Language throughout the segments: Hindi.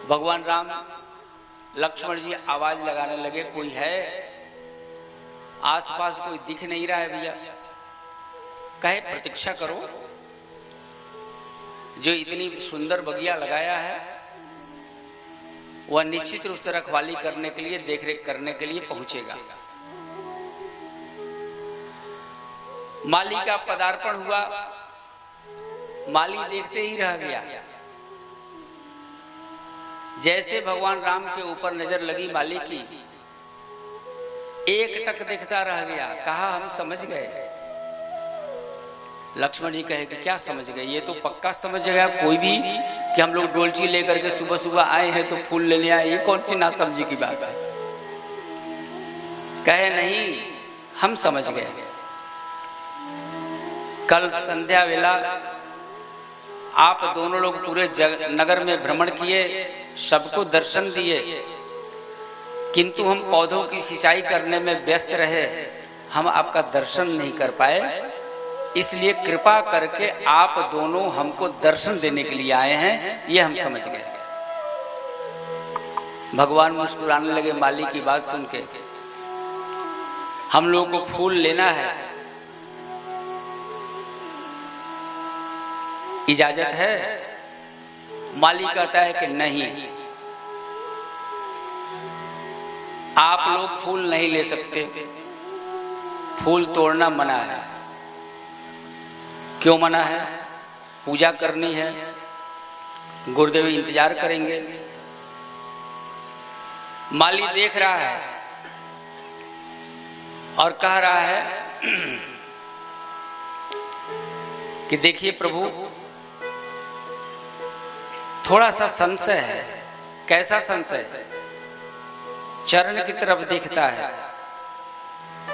भगवान राम लक्ष्मण जी आवाज लगाने लगे, कोई है? आसपास कोई दिख नहीं रहा है भैया। कहे प्रतीक्षा करो, जो इतनी सुंदर बगिया लगाया है वह निश्चित रूप से रखवाली करने के लिए, देखरेख करने के लिए पहुंचेगा। माली का पदार्पण हुआ, माली देखते ही रह गया। जैसे भगवान राम के ऊपर नजर लगी माली की, एक टक देखता रह गया। कहा हम समझ गए। लक्ष्मण जी कहे कि क्या समझ गए? ये तो पक्का समझ गया कोई भी कि हम लोग डोलची लेकर के सुबह सुबह आए हैं तो फूल लेने आए, ये कौन सी नासमझी की बात है? कहे नहीं, हम समझ गए। कल संध्या वेला आप दोनों लोग पूरे नगर में भ्रमण किए, सबको दर्शन दिए, किंतु हम पौधों की सिंचाई करने में व्यस्त रहे, हम आपका दर्शन नहीं कर पाए। इसलिए कृपा करके आप दोनों हमको दर्शन देने के लिए आए हैं, ये हम समझ गए। भगवान मुस्कुराने लगे माली की बात सुन के। हम लोगों को फूल लेना है, इजाजत है? माली कहता है कि नहीं, आप लोग फूल नहीं ले सकते, फूल तोड़ना मना है। क्यों मना है? पूजा करनी है, गुरुदेव इंतजार करेंगे। माली देख रहा है और कह रहा है कि देखिए प्रभु, थोड़ा सा संशय है। कैसा संशय? चरण की तरफ देखता है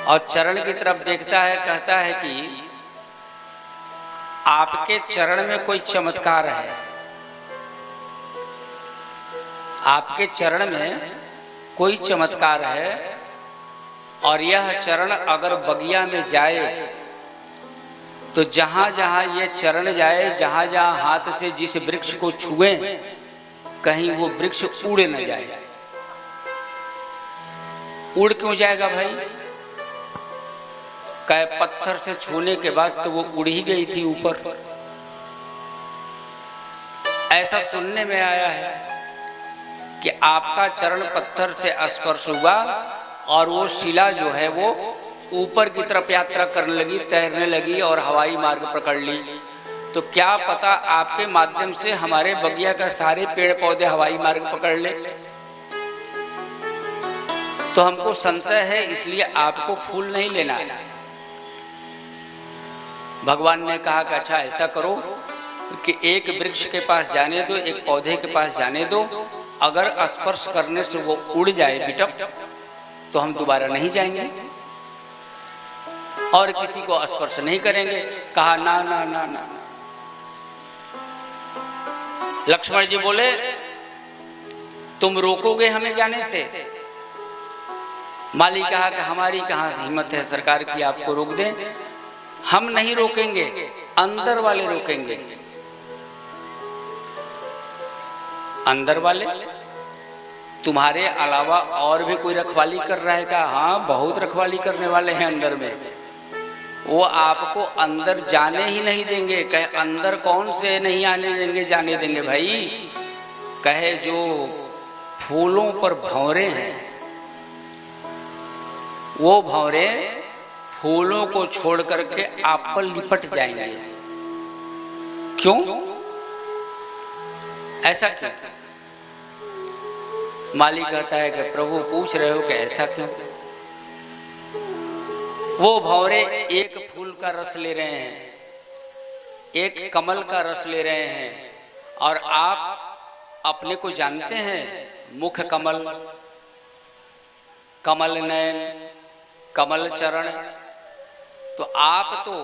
और चरण की तरफ देखता है, कहता है कि आपके चरण में कोई चमत्कार है। आपके चरण में कोई चमत्कार है और यह चरण अगर बगिया में जाए तो जहां जहां ये चरण जाए, जहां जहां हाथ से जिस वृक्ष को छुए, कहीं वो वृक्ष उड़ न जाए। उड़ क्यों जाएगा भाई? कहे पत्थर से छूने के बाद तो वो उड़ ही गई थी ऊपर। ऐसा सुनने में आया है कि आपका चरण पत्थर से स्पर्श हुआ और वो शिला जो है वो ऊपर की तरफ यात्रा करने लगी, तैरने लगी और हवाई मार्ग पकड़ ली। तो क्या पता आपके माध्यम से हमारे बगिया का सारे पेड़ पौधे हवाई मार्ग पकड़ ले। तो हमको संशय है, इसलिए आपको फूल नहीं लेना है। भगवान ने कहा कि अच्छा ऐसा करो कि एक वृक्ष के पास जाने दो, एक पौधे के पास जाने दो, अगर स्पर्श करने से वो उड़ जाए बिटप तो हम दोबारा नहीं जाएंगे और किसी को स्पर्श नहीं करेंगे। कहा ना ना ना ना। लक्ष्मण जी बोले तुम रोकोगे हमें जाने से? माली कहा कि हमारी कहां से हिम्मत है सरकार की आपको रोक दें। हम नहीं रोकेंगे, अंदर वाले रोकेंगे। अंदर वाले? तुम्हारे अलावा और भी कोई रखवाली कर रहा है क्या? हाँ, बहुत रखवाली करने वाले हैं अंदर में। वो आपको अंदर जाने ही नहीं देंगे। कहे अंदर कौन से नहीं आने देंगे, जाने देंगे भाई? कहे जो फूलों पर भंवरे हैं, वो भंवरे फूलों को छोड़ करके आप पर लिपट जाएंगे। क्यों? ऐसा क्यों? माली कहता है कि प्रभु पूछ रहे हो कि ऐसा क्यों? वो भंवरे एक फूल का रस ले रहे हैं, एक कमल का रस ले रहे हैं, और आप अपने को जानते हैं मुख कमल, कमल नयन, कमल चरण। तो आप तो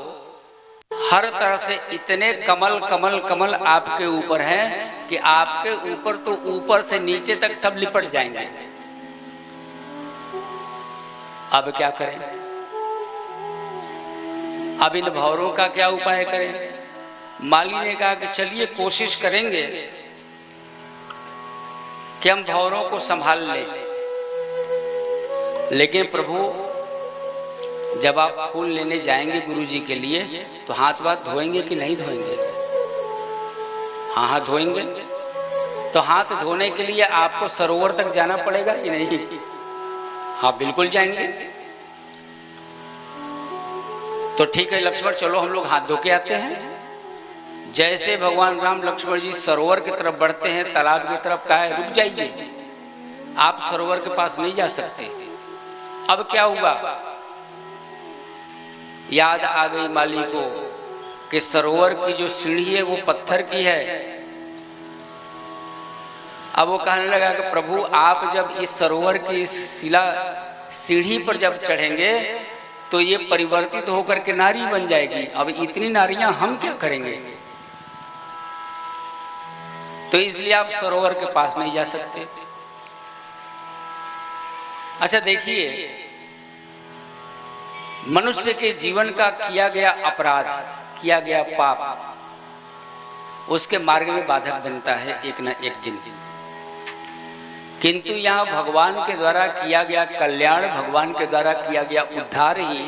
हर तरह से इतने कमल कमल कमल आपके ऊपर हैं कि आपके ऊपर तो ऊपर से नीचे तक सब लिपट जाएंगे। अब क्या करें? अब इन भंवरों का क्या उपाय करें? माली ने कहा कि चलिए कोशिश करेंगे कि हम भंवरों को संभाल लें, लेकिन प्रभु जब आप फूल लेने जाएंगे गुरु जी के लिए तो हाथ वाथ धोएंगे कि नहीं धोएंगे? हाँ हाथ धोएंगे। तो हाथ धोने के लिए आपको सरोवर तक जाना पड़ेगा कि नहीं? हाँ बिल्कुल जाएंगे। तो ठीक है लक्ष्मण, चलो हम लोग हाथ धो के आते हैं। जैसे भगवान राम लक्ष्मण जी सरोवर की तरफ बढ़ते हैं, तालाब की तरफ कहा है रुक जाइए, आप सरोवर के पास नहीं जा सकते। अब क्या हुआ? याद आ गई माली को कि सरोवर की जो सीढ़ी है वो पत्थर की है। अब वो कहने लगा कि प्रभु आप जब इस सरोवर की इस शिला सीढ़ी पर जब चढ़ेंगे तो ये परिवर्तित होकर के नारी बन जाएगी। अब इतनी नारियां हम क्या करेंगे? तो इसलिए आप सरोवर के पास नहीं जा सकते। अच्छा देखिए, मनुष्य के जीवन का किया गया अपराध, किया गया पाप, उसके मार्ग में बाधक बनता है एक न एक दिन। किंतु यहाँ भगवान के द्वारा किया गया कल्याण, भगवान के द्वारा किया गया उद्धार ही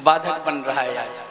बाधक बन रहा है आज।